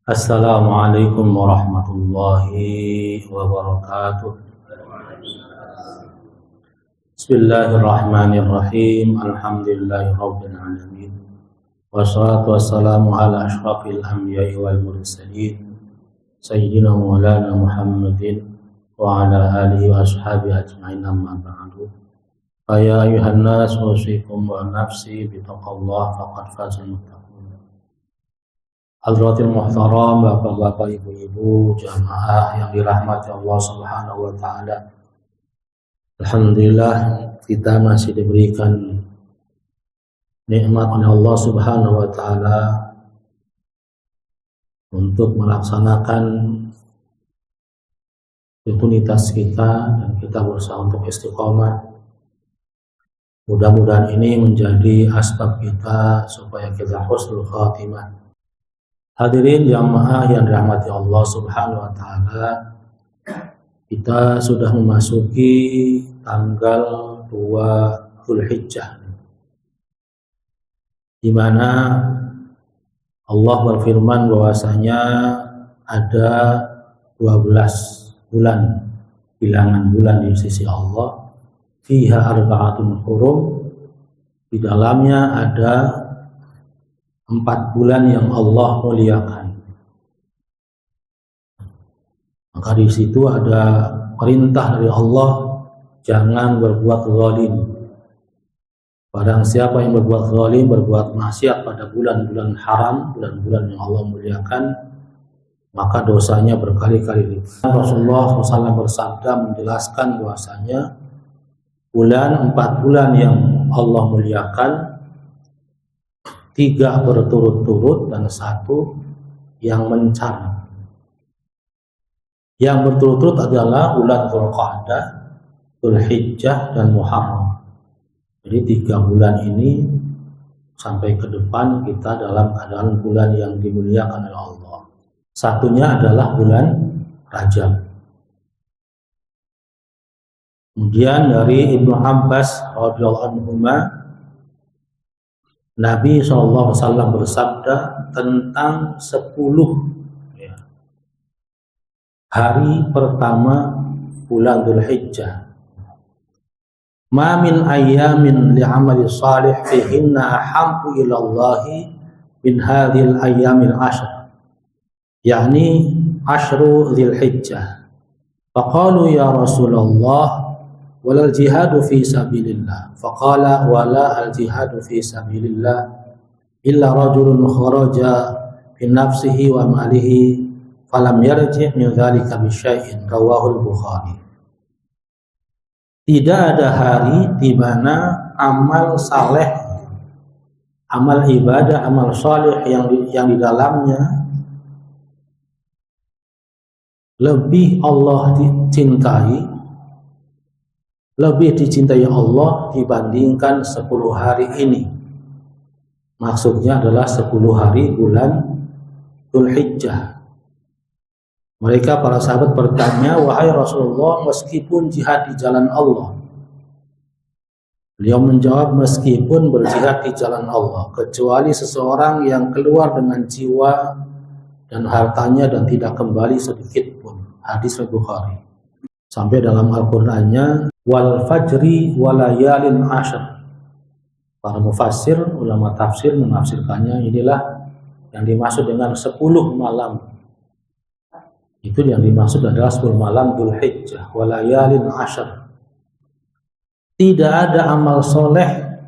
Assalamualaikum warahmatullahi wabarakatuh. Bismillahirrahmanirrahim. Alhamdulillahirabbil alamin. Wassalatu wassalamu ala asyrafil anbiya'i wal mursalin sayyidina maulana Muhammadin wa ala alihi wa ashabihi ajma'in, amma ba'du. Ya ayuhan nas, usikum wa nafsi bitaqwallah faqad fazal muttaqun. Hadratil muhtaram, bapak-bapak, ibu-ibu, jamaah yang dirahmati Allah Subhanahu wa taala. Alhamdulillah kita masih diberikan nikmat oleh Allah Subhanahu wa taala untuk melaksanakan rutinitas kita, dan kita berusaha untuk istiqomah. Mudah-mudahan ini menjadi asbab kita supaya kita husnul khatimah. Hadirin jamaah yang dirahmati Allah Subhanahu wa taala, kita sudah memasuki tanggal 2 Dzulhijjah, di mana Allah berfirman bahwasanya ada 12 bulan, bilangan bulan di sisi Allah. Fiha arba'atun hurum, di dalamnya ada 4 bulan yang Allah muliakan. Maka di situ ada perintah dari Allah, jangan berbuat zalim. Barang siapa yang berbuat zalim, berbuat maksiat pada bulan-bulan haram, bulan-bulan yang Allah muliakan, maka dosanya berkali-kali lipat. Rasulullah SAW bersabda menjelaskan bahwasanya 4 bulan yang Allah muliakan, 3 berturut-turut dan 1 yang mencar. Yang berturut-turut adalah bulan Dzulqa'dah, Dzulhijjah, dan Muharram. Jadi 3 bulan ini sampai ke depan kita dalam keadaan bulan yang dimuliakan oleh Allah. Satunya adalah bulan Rajab. Kemudian dari Ibnu Abbas radhiyallahu anhu, Nabi SAW bersabda tentang 10 hari pertama bulan Dzulhijjah. Ma min ayyamin li'amali salih fihinna ahabbu ila Allahi min hadhil ayyamil ashr, yakni ashru Dzulhijjah. Faqalu ya Rasulullah walal jihadu fi sabilillah. Faqala wala al jihadu fi sabilillah illa rajulun kharaja bi nafsihi wa malihi falam yarji' min dzalika bi syai'in. Rawahul Bukhari. Tidak ada hari di mana amal saleh, amal ibadah, amal saleh yang di dalamnya lebih Allah dicintai, lebih dicintai Allah dibandingkan 10 hari ini. Maksudnya adalah 10 hari bulan Dzulhijjah. Mereka para sahabat bertanya, wahai Rasulullah, meskipun jihad di jalan Allah? Beliau menjawab, meskipun berjihad di jalan Allah, kecuali seseorang yang keluar dengan jiwa dan hartanya dan tidak kembali sedikit pun. Hadis Bukhari. Sampai dalam Al-Qur'annya, wal fajri walayalin ashr. Para mufassir, ulama tafsir menafsirkannya, inilah yang dimaksud dengan 10 malam. Itu yang dimaksud adalah 10 malam Dzulhijjah, walayalin ashr. Tidak ada amal soleh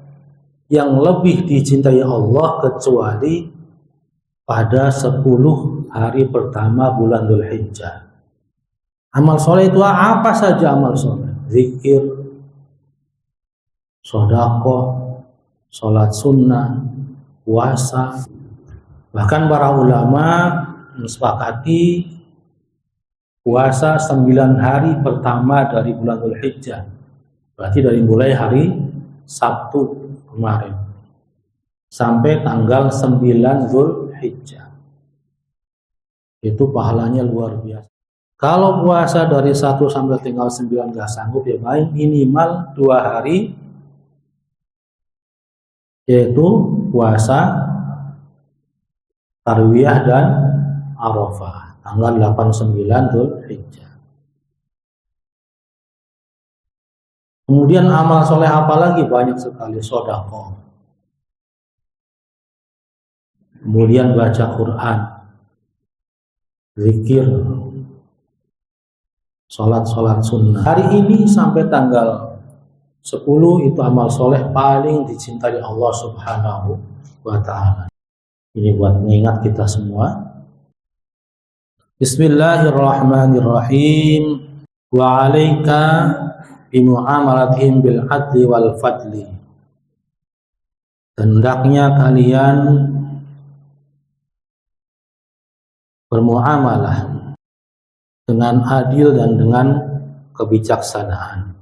yang lebih dicintai Allah kecuali pada 10 hari pertama bulan Dzulhijjah. Amal soleh itu apa saja amal soleh? Zikir, sedekah, sholat sunnah, puasa. Bahkan para ulama mensepakati puasa 9 hari pertama dari bulan Dzulhijjah. Berarti dari mulai hari Sabtu kemarin sampai tanggal 9 Dzulhijjah. Itu pahalanya luar biasa. Kalau puasa dari 1 sampai tanggal 9 nggak sanggup, ya minimal 2 hari, yaitu puasa Tarwiyah dan Arafah, tanggal 8-9 Dzulhijjah. Kemudian amal soleh apa lagi? Banyak sekali, sedekah. Kemudian baca Quran, zikir, sholat sunnah. Hari ini sampai tanggal 10 itu amal soleh paling dicintai Allah Subhanahu wa ta'ala. Ini buat mengingat kita semua. Bismillahirrahmanirrahim. Wa 'alaika bimu'amalatihim bil adli wal fadli. Hendaknya kalian bermuamalah dengan adil dan dengan kebijaksanaan.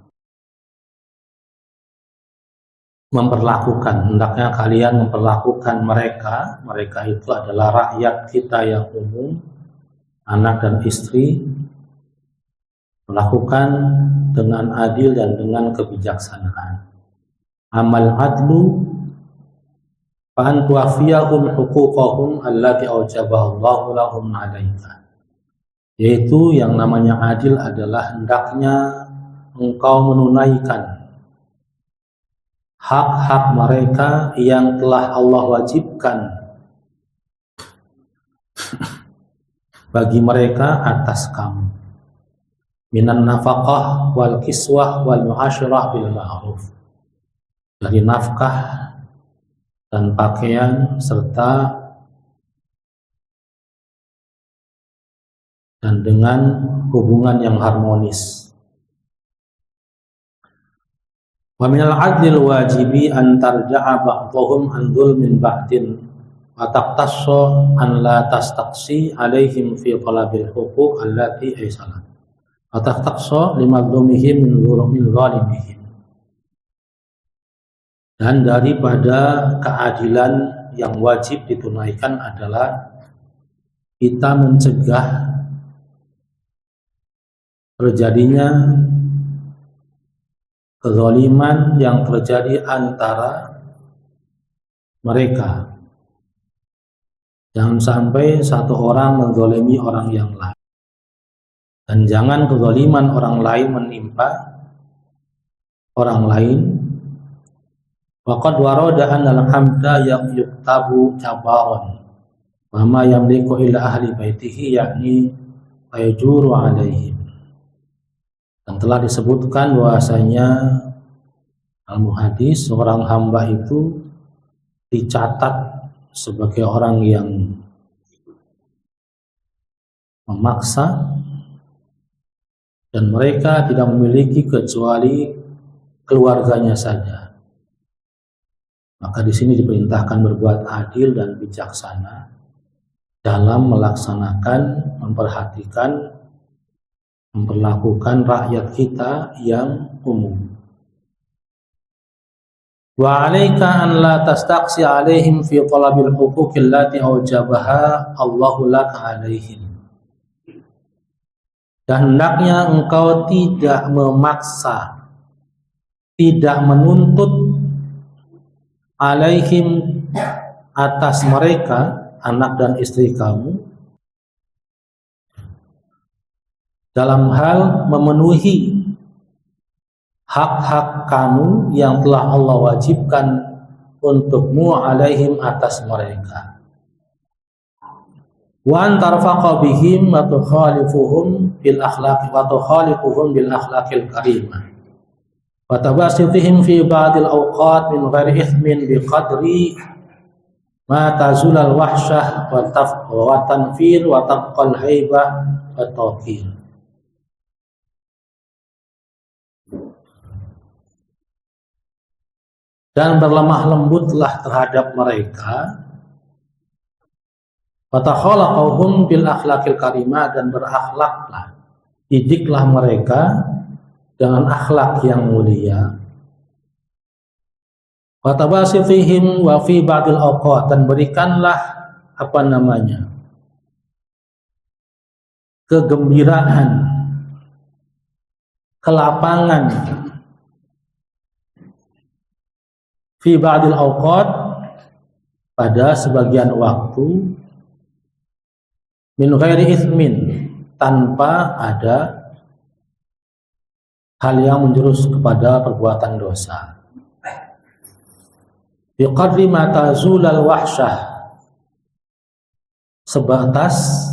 Hendaknya kalian memperlakukan mereka itu adalah rakyat kita yang umum, anak dan istri, melakukan dengan adil dan dengan kebijaksanaan. Amal adlu fa an tuwafiyahum huquqahum allati aujaballahu lahum 'alaika. Yaitu yang namanya adil adalah hendaknya engkau menunaikan hak-hak mereka yang telah Allah wajibkan bagi mereka atas kamu. Minan nafaqah wal kiswah wal mu'asyirah bil ma'ruf. Dari nafkah dan pakaian serta dan dengan hubungan yang harmonis. Wa minal adlil wajibi an tarja'a ba'dhum an dzulmin ba'din wa taqtassa an la tastaqsi alaihim fi talabil huquq allati aisalat wa taqtassa limadlumihim min zalimihim. Dan daripada keadilan yang wajib ditunaikan adalah kita mencegah terjadinya kezaliman yang terjadi antara mereka. Jangan sampai satu orang menzalimi orang yang lain. Dan jangan kezaliman orang lain menimpa orang lain. Waqad warada annal hamda yuktabu jabaron wa ma yamliku ila ahli baitihi yakni fayajuru alaihim. Dan telah disebutkan bahwasanya al-muhadis, seorang hamba itu dicatat sebagai orang yang memaksa dan mereka tidak memiliki kecuali keluarganya saja. Maka di sini diperintahkan berbuat adil dan bijaksana dalam melaksanakan, memperhatikan, memperlakukan rakyat kita yang umum. Wa 'alaika an la tastaqsi 'alaihim fi talabil huquqi allati aujabaha Allahu laka 'alaihim. Dan hendaknya engkau tidak memaksa, tidak menuntut alaihim atas mereka, anak dan istri kamu, dalam hal memenuhi hak-hak kamu yang telah Allah wajibkan untukmu alaihim atas mereka. Wa antarfaqa bihim wa tukhalifuhum bil akhlaqi wa tukhalifuhum bil akhlaqil karimah. Wa tabasitihim fi ba'dil awqat min ghairi ithmin biqadri ma tazulal wahsyah wa tanfir wa tabqal haibah wa tawqir. Dan berlemah lembutlah terhadap mereka, wa takhalaqahum bil akhlaqil karimah, dan berakhlaklah, didiklah mereka dengan akhlak yang mulia. Wa tabasithihim wa fi ba'dil awqat, dan berikanlah kegembiraan, kelapangan fi ba'dil awqat, pada sebagian waktu, min ghairi itsmin, tanpa ada hal yang menjurus kepada perbuatan dosa. Bi qadri ma tazulal wahsyah, sebatas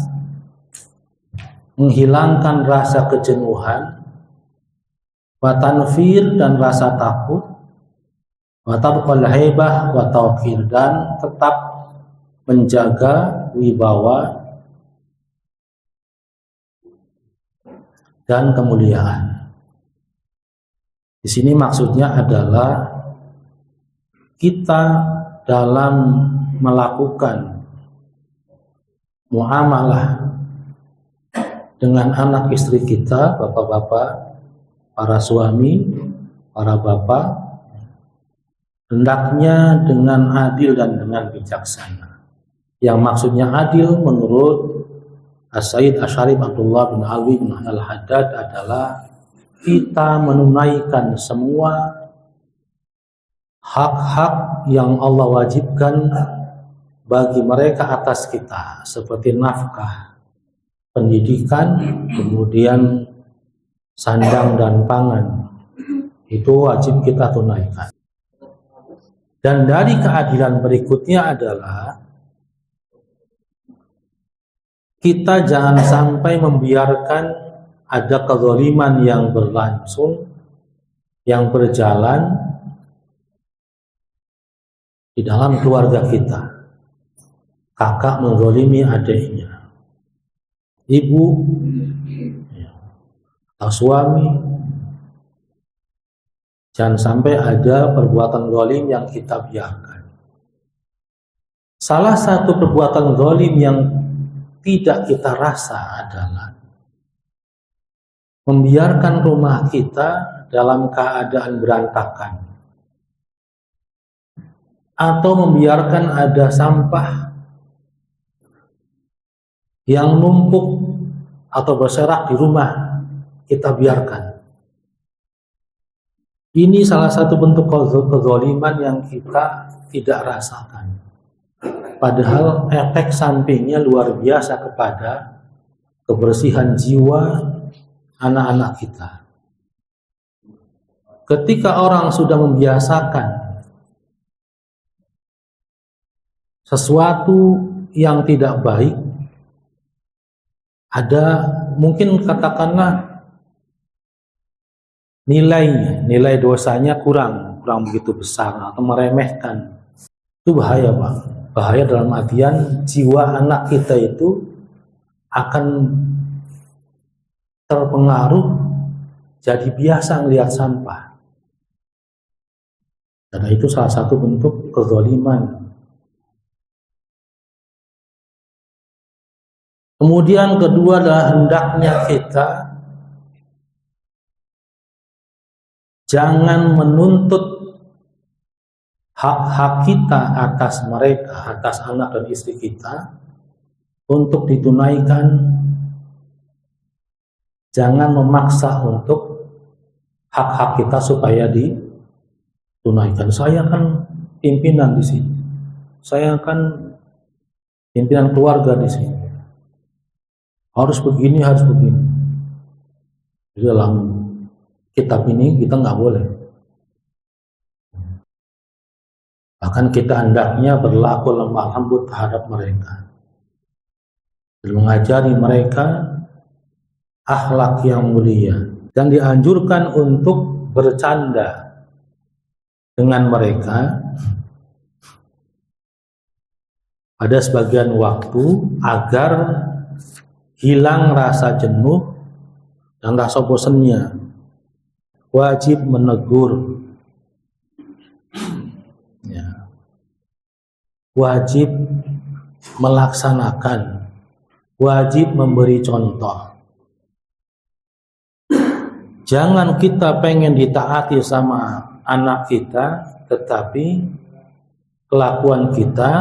menghilangkan rasa kejenuhan, wa tanfir dan rasa takut, wa tabqal haibah wa tawqir dan tetap menjaga wibawa dan kemuliaan. Di sini maksudnya adalah kita dalam melakukan muamalah dengan anak istri kita, bapak-bapak, para suami, para bapak, hendaknya dengan adil dan dengan bijaksana. Yang maksudnya adil menurut As-Sayyid Asy'ari Abdullah bin Alwi bin Al-Haddad adalah kita menunaikan semua hak-hak yang Allah wajibkan bagi mereka atas kita, seperti nafkah, pendidikan, kemudian sandang dan pangan. Itu wajib kita tunaikan. Dan dari keadilan berikutnya adalah kita jangan sampai membiarkan ada kezaliman yang berlangsung, yang berjalan di dalam keluarga kita. Kakak menzalimi adiknya, ibu atau suami. Jangan sampai ada perbuatan zalim yang kita biarkan. Salah satu perbuatan zalim yang tidak kita rasa adalah membiarkan rumah kita dalam keadaan berantakan, atau membiarkan ada sampah yang numpuk atau berserak di rumah, kita biarkan. Ini salah satu bentuk kezaliman yang kita tidak rasakan. Padahal efek sampingnya luar biasa kepada kebersihan jiwa anak-anak kita. Ketika orang sudah membiasakan sesuatu yang tidak baik, ada mungkin katakanlah nilai dosanya kurang begitu besar atau meremehkan, itu bahaya, Pak. Bahaya dalam artian jiwa anak kita itu akan terpengaruh jadi biasa melihat sampah. Karena itu salah satu bentuk kezaliman. Kemudian kedua adalah hendaknya kita jangan menuntut hak-hak kita atas mereka, atas anak dan istri kita untuk ditunaikan. Jangan memaksa untuk hak-hak kita supaya ditunaikan. Saya kan pimpinan di sini, saya kan pimpinan keluarga di sini, harus begini, harus begini. Di dalam kitab ini kita nggak boleh. Bahkan kita hendaknya berlaku lemah lembut terhadap mereka, dan mengajari mereka akhlak yang mulia, dan dianjurkan untuk bercanda dengan mereka pada sebagian waktu agar hilang rasa jenuh dan rasa bosannya. Wajib menegur, ya. Wajib melaksanakan, wajib memberi contoh. Jangan kita pengen ditaati sama anak kita, tetapi kelakuan kita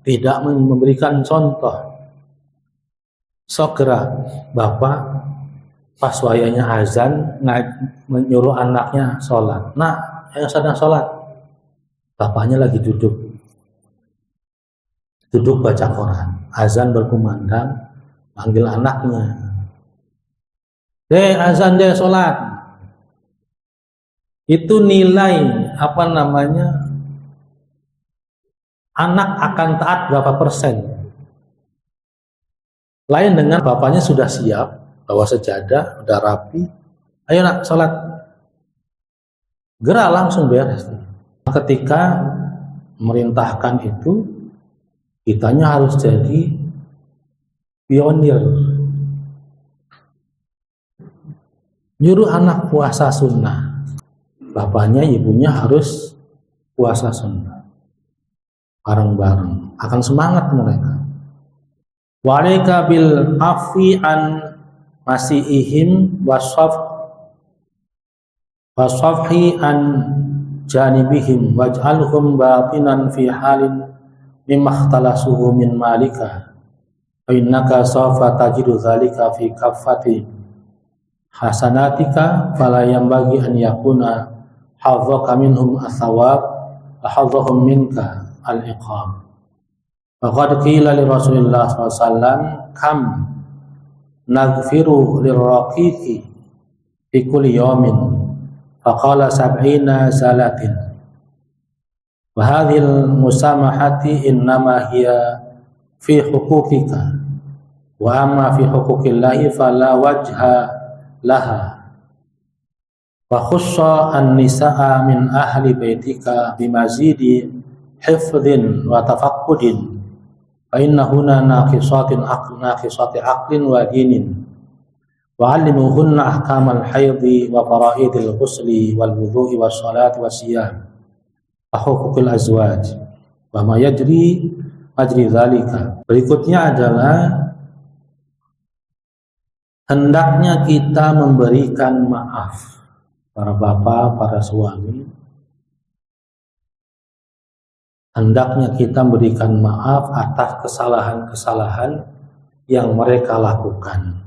tidak memberikan contoh. Segera bapak pas wayanya azan menyuruh anaknya sholat. Nah, yang sedang sholat, bapaknya lagi duduk baca Quran. Azan berkumandang, panggil anaknya, azan sholat. Itu nilai anak akan taat berapa persen. Lain dengan bapaknya sudah siap, bawa sejadah, udah rapi, ayo nak sholat, gerak langsung beres. Ketika merintahkan itu, kitanya harus jadi pionir, nyuruh anak puasa sunnah. Bapaknya, ibunya harus puasa sunnah. Bareng-bareng. Akan semangat mereka. Wa'alaika bil afi an masihihim wasafhi an janibihim waj'alhum batinan fi halin mimma ikhtalasuhu min malika. Fa innaka sawfa tajidu dzalika fi kaffati hasanatika fala yanbaghi an yakuna hadzaka minhum athawab wa hadzahum minka al-iqam. Faqad qila li Rasulillah SAW kam naghfiru lirraqiqi fi kulli yawmin faqala sab'ina salatin wa hadhil musamahati innama hiya fi huquqika wa amma fi huquqillahi fala wajha laha. Wa khussa an-nisaa min ahli baitika bimazidi hifdhin wa tafaqqudin fa innahunna naqisati aqlin wa dinin wa 'allimuhunna ahkamal haidhi wa fara'idil ghusli wal wudhu'i was salati was siyam wa huquqil azwaj wa ma yajri dzalika. Berikutnya adalah hendaknya kita memberikan maaf, para bapak, para suami, hendaknya kita memberikan maaf atas kesalahan-kesalahan yang mereka lakukan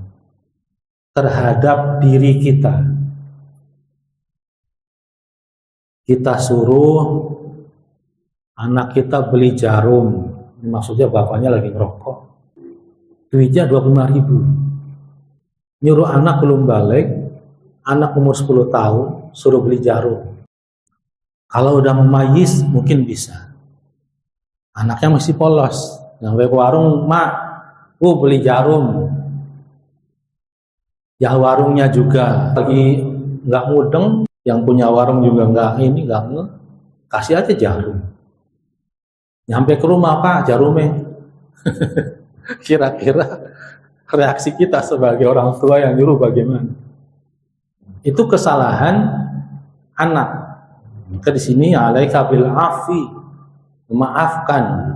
terhadap diri kita. Kita suruh anak kita beli jarum, maksudnya bapaknya lagi ngerokok, duitnya 25.000. Nyuruh anak belum balik, anak umur 10 tahun, suruh beli jarum. Kalau udah memayis mungkin bisa. Anaknya masih polos, sampai ke warung, mak, beli jarum. Ya warungnya juga lagi nggak mudeng, yang punya warung juga nggak kasih aja jarum. Nyampe ke rumah, Pak, jarumnya. Kira-kira reaksi kita sebagai orang tua yang nyuruh bagaimana? Itu kesalahan anak. Maka di sini alaika bil afi, memaafkan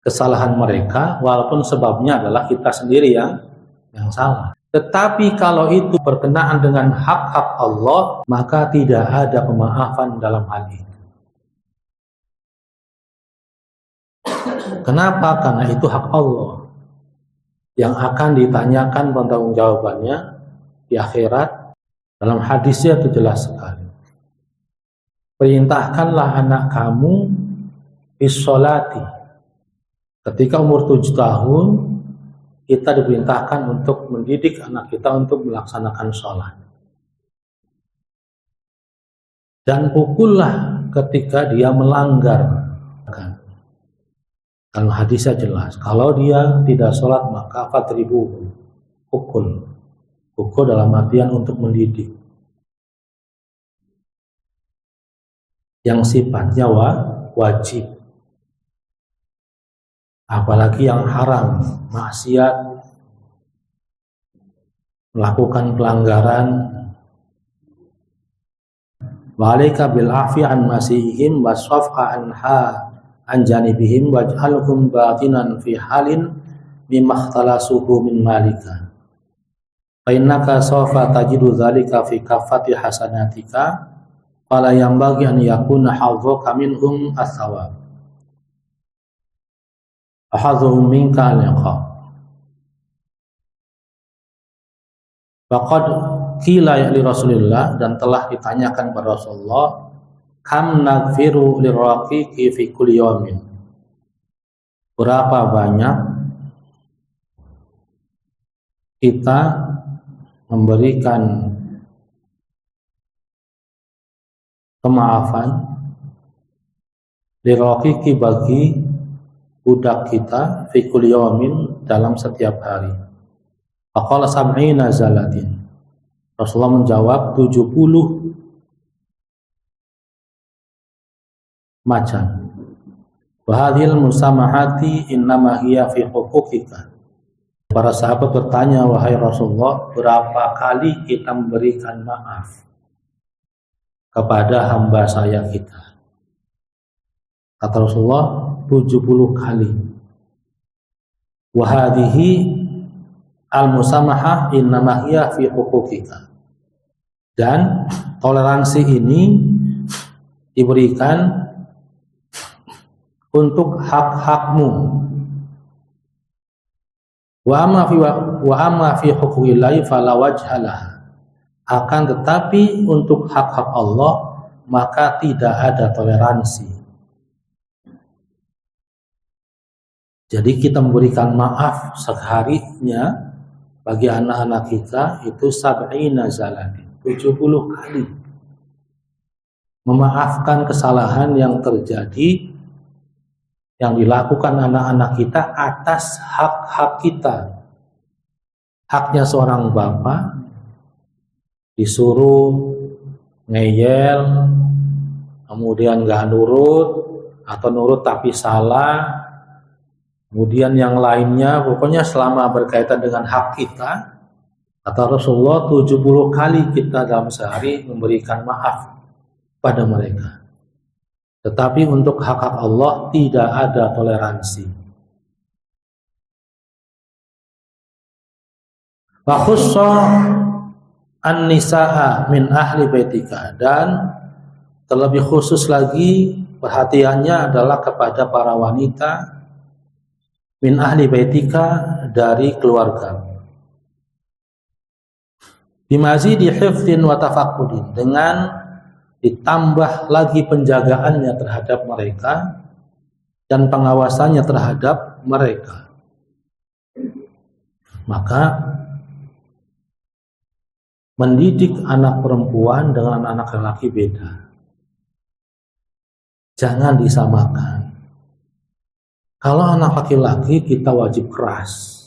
kesalahan mereka walaupun sebabnya adalah kita sendiri yang salah. Tetapi kalau itu berkenaan dengan hak-hak Allah, maka tidak ada pemaafan dalam hal itu. Kenapa? Karena itu hak Allah yang akan ditanyakan pertanggungjawabannya di akhirat. Dalam hadisnya itu jelas sekali. Perintahkanlah anak kamu bis-sholati. Ketika umur 7 tahun, kita diperintahkan untuk mendidik anak kita untuk melaksanakan sholat. Dan pukullah ketika dia melanggar. Dalam hadisnya jelas, kalau dia tidak sholat maka fatribuhu, pukul. Pukul dalam artian untuk mendidik. Yang sifatnya wajib. Apalagi yang haram, maksiat, melakukan pelanggaran. Wa'alaika bil afi an masihim wasafha anha an janibihim waj'alhum batinan fi halin mimma ikhtalasuhu min malika. Fa innaka sawfa tajidu dzalika fi kaffati hasanatika fala yanbaghi an yakuna hadzaka minhum as-sawab. Ahadzuhum minka al-iqab. Faqad qila li Rasulillah, dan telah ditanyakan kepada Rasulullah, kam naghfiru lirraqiqi fi kulli yawmin. Berapa banyak kita memberikan kemaafan liraqiki bagi budak kita fi kulli yawmin dalam setiap hari. Faqala sab'ina zalatin. Rasulullah menjawab 70 macam. Wa hadhil musamahati innama hiya fi huquqika. Para sahabat bertanya, wahai Rasulullah, berapa kali kita memberikan maaf kepada hamba saya kita? Kata Rasulullah, 70 kali. Wa hadhihi al-musamahah innama hiya fi huquqika. Dan toleransi ini diberikan untuk hak-hakmu. Wa amma fi huquqillahi fala wajhalah. Akan tetapi untuk hak-hak Allah maka tidak ada toleransi. Jadi kita memberikan maaf seharinya bagi anak-anak kita itu sab'ina zalatin, 70 kali. Memaafkan kesalahan yang terjadi yang dilakukan anak-anak kita atas hak-hak kita. Haknya seorang bapak disuruh ngeyel, kemudian nggak nurut, atau nurut tapi salah, kemudian yang lainnya, pokoknya selama berkaitan dengan hak kita, kata Rasulullah 70 kali kita dalam sehari memberikan maaf pada mereka. Tetapi untuk hak-hak Allah tidak ada toleransi. Wa khussa an-nisaa min ahli baitika, dan terlebih khusus lagi perhatiannya adalah kepada para wanita min ahli baitika, dari keluarga. Bimazidi hifdhin wa tafaqqudin, dengan ditambah lagi penjagaannya terhadap mereka dan pengawasannya terhadap mereka. Maka mendidik anak perempuan dengan anak laki beda. Jangan disamakan. Kalau anak laki-laki kita wajib keras.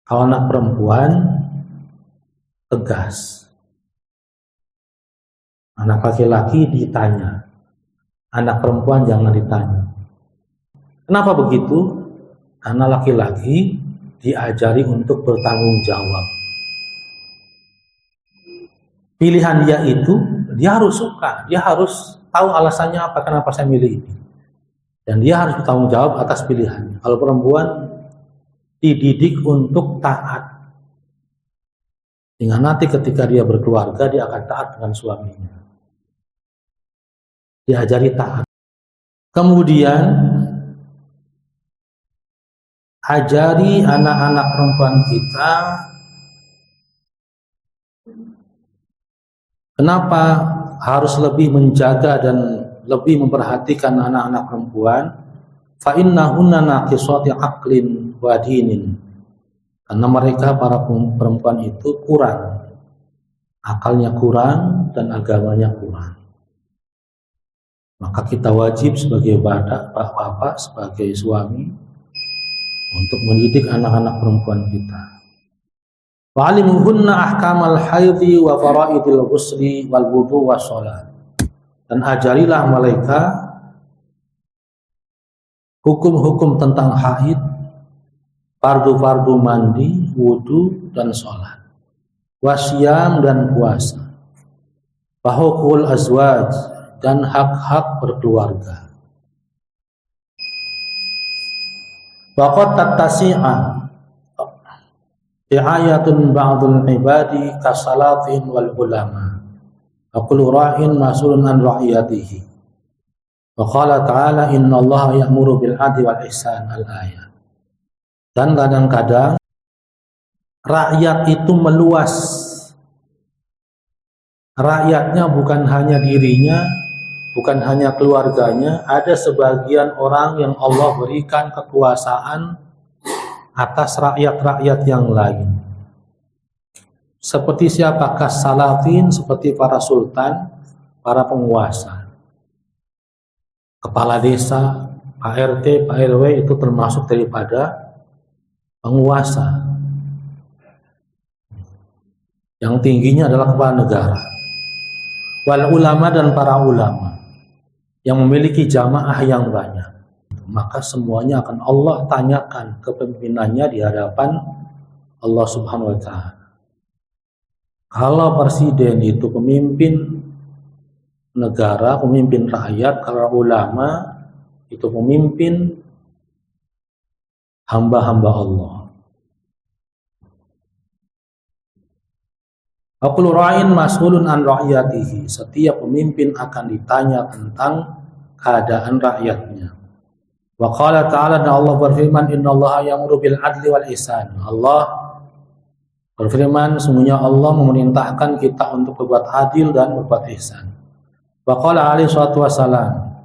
Kalau anak perempuan tegas. Anak laki-laki ditanya, anak perempuan jangan ditanya. Kenapa begitu? Karena laki-laki diajari untuk bertanggung jawab. Pilihan dia itu, dia harus suka, dia harus tahu alasannya apa, kenapa saya milih ini. Dan dia harus bertanggung jawab atas pilihannya. Kalau perempuan dididik untuk taat. Sehingga nanti ketika dia berkeluarga, dia akan taat dengan suaminya. Diajari taat. Kemudian ajari anak-anak perempuan kita kenapa harus lebih menjaga dan lebih memperhatikan anak-anak perempuan. Fa innahunna naqisati aqlin wa dinin. Karena mereka para perempuan itu kurang, akalnya kurang dan agamanya kurang. Maka kita wajib sebagai bapak, sebagai suami untuk mendidik anak-anak perempuan kita. Wa'alimuhunna ahkamal haidhi wa faraidil ghusli wal wudu was shalat. Dan ajarilah mereka hukum-hukum tentang haid, fardu-fardu mandi, wudu dan sholat, wasyam dan puasa, wahukul azwaj, dan hak-hak berkeluarga. Waqad tattasi'a ri'ayatun ba'dul ibadi kasalatin wal ulama. Wa kullu ra'in mas'ulun an ra'iyatihi. Wa qala ta'ala innallaha ya'muru bil 'adli wal ihsan, al-ayat. Dan kadang-kadang rakyat itu meluas. Rakyatnya bukan hanya dirinya, bukan hanya keluarganya, ada sebagian orang yang Allah berikan kekuasaan atas rakyat-rakyat yang lain. Seperti siapakah salatin? Seperti para sultan, para penguasa, kepala desa, Pak RT, Pak RW itu termasuk daripada penguasa. Yang tingginya adalah kepala negara. Wal ulama, dan para ulama yang memiliki jamaah yang banyak. Maka semuanya akan Allah tanyakan kepemimpinannya di hadapan Allah Subhanahu wa Ta'ala. Kalau presiden itu pemimpin negara, pemimpin rakyat, kalau ulama itu pemimpin hamba-hamba Allah. Aqulu ra'in mas'ulun an ra'iyatihi. Setiap pemimpin akan ditanya tentang keadaan rakyatnya. Wa qala ta'ala, dan Allah berfirman, innallaha ya'muru bil adli wal ihsan. Allah berfirman, sesungguhnya Allah memerintahkan kita untuk berbuat adil dan berbuat ihsan. Wa qala alaihi salatu wassalam,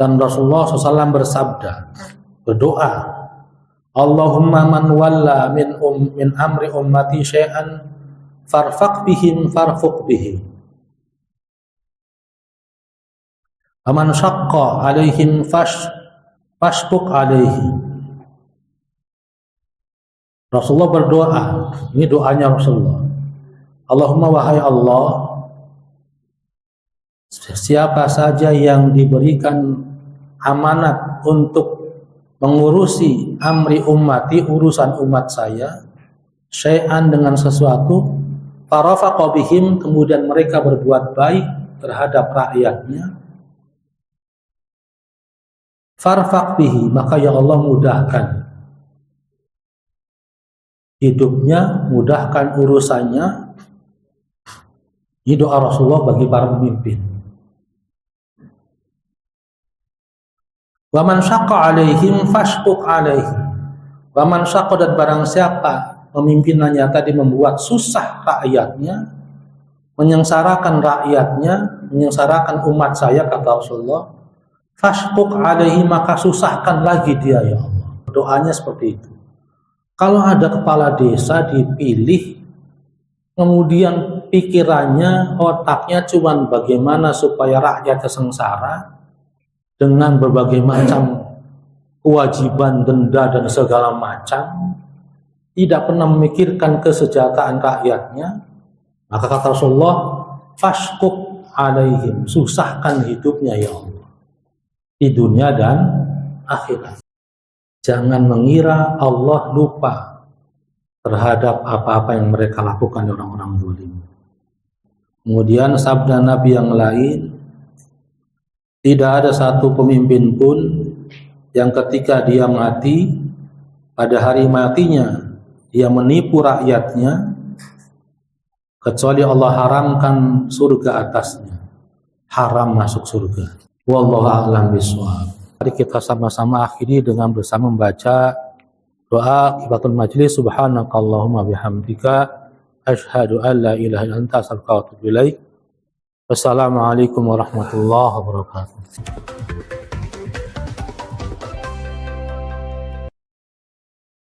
dan Rasulullah SAW bersabda, berdoa, Allahumma man walla min amri ummati syai'an farfaq bihim farfuq bihim, aman syaqqa alaihim fashquq alaihi. Rasulullah berdoa, ini doanya Rasulullah, Allahumma, wahai Allah, siapa saja yang diberikan amanat untuk mengurusi amri ummati, urusan umat saya, syai'an, dengan sesuatu, farafaqa bihim, kemudian mereka berbuat baik terhadap rakyatnya, farfaq bihi, maka ya Allah mudahkan hidupnya, mudahkan urusannya. Ini doa Rasulullah bagi para pemimpin. Wa man syaqqa alaihim fashquq alaihi. Wa man syaqqa, dan barang siapa pemimpinannya tadi membuat susah rakyatnya, menyengsarakan rakyatnya, menyengsarakan umat saya, kata Rasulullah, fashquq alaihi, maka susahkan lagi dia ya Allah. Doanya seperti itu. Kalau ada kepala desa dipilih, kemudian pikirannya, otaknya cuman bagaimana supaya rakyat sengsara dengan berbagai macam kewajiban, denda dan segala macam, tidak pernah memikirkan kesejahteraan rakyatnya, maka kata Rasulullah, fashquq alaihim, susahkan hidupnya ya Allah, di dunia dan akhirat. Jangan mengira Allah lupa terhadap apa-apa yang mereka lakukan orang-orang zalim. Kemudian sabda Nabi yang lain, tidak ada satu pemimpin pun yang ketika dia mati, pada hari matinya dia menipu rakyatnya, kecuali Allah haramkan surga atasnya, haram masuk surga. Wallahu a'lam bishawab. Mari kita sama-sama akhiri dengan bersama membaca doa kifatul majlis. Subhanakallahumma bihamdika asyhadu an la ilaha illa anta astaghfiruka wa atubu ilaik. Wassalamualaikum warahmatullahi wabarakatuh.